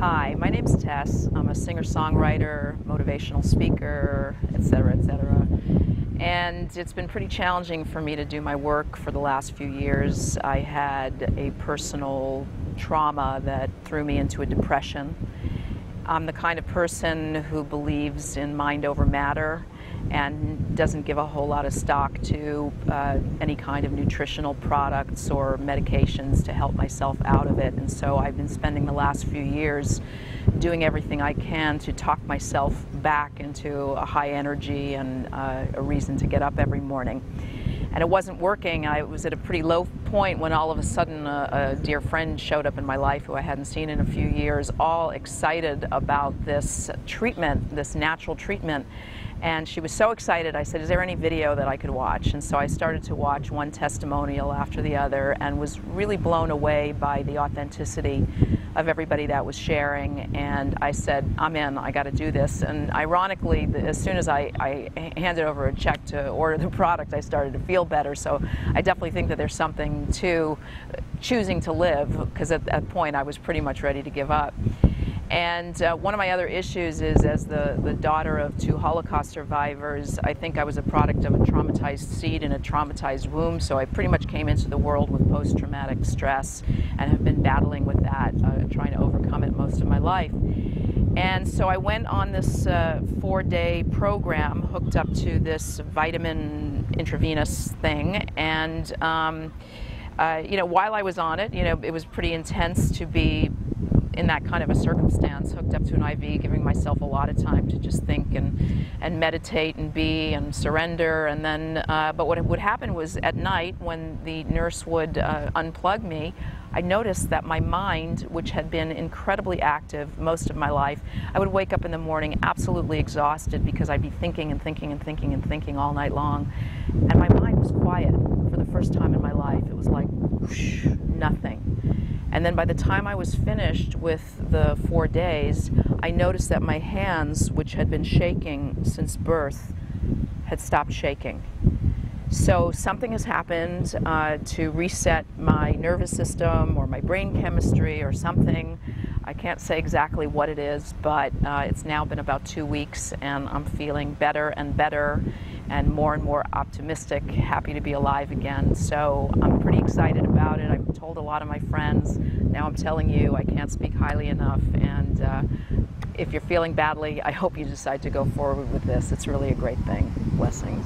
Hi, my name's Tess. I'm a singer-songwriter, motivational speaker, etc., etc. And it's been pretty challenging for me to do my work for the last few years. I had a personal trauma that threw me into a depression. I'm the kind of person who believes in mind over matter and doesn't give a whole lot of stock to any kind of nutritional products or medications to help myself out of it. And so I've been spending the last few years doing everything I can to talk myself back into a high energy and a reason to get up every morning. And it wasn't working. I was at a pretty low point when all of a sudden a dear friend showed up in my life who I hadn't seen in a few years, all excited about this treatment, this natural treatment. And she was so excited, I said, is there any video that I could watch? And so I started to watch one testimonial after the other and was really blown away by the authenticity of everybody that was sharing. And I said, I'm in, I got to do this. And ironically, as soon as I handed over a check to order the product, I started to feel better. So I definitely think that there's something to choosing to live, because at that point I was pretty much ready to give up. And one of my other issues is, as the daughter of 2 Holocaust survivors, I think I was a product of a traumatized seed in a traumatized womb, so I pretty much came into the world with post-traumatic stress and have been battling with that, trying to overcome it most of my life. And so I went on this 4-day program, hooked up to this vitamin intravenous thing, and while I was on it, it was pretty intense to be in that kind of a circumstance, hooked up to an IV, giving myself a lot of time to just think and meditate and be and surrender. And then, but what would happen was at night when the nurse would unplug me, I noticed that my mind, which had been incredibly active most of my life, I would wake up in the morning absolutely exhausted because I'd be thinking and thinking and thinking and thinking all night long. And my mind was quiet for the first time in my life. It was like whoosh, nothing. And then by the time I was finished with the 4 days, I noticed that my hands, which had been shaking since birth, had stopped shaking. So something has happened to reset my nervous system or my brain chemistry or something. I can't say exactly what it is, but it's now been about 2 weeks and I'm feeling better and better and more optimistic, happy to be alive again. So I'm pretty excited about it. I've told a lot of my friends. Now I'm telling you, I can't speak highly enough. And if you're feeling badly, I hope you decide to go forward with this. It's really a great thing. Blessings.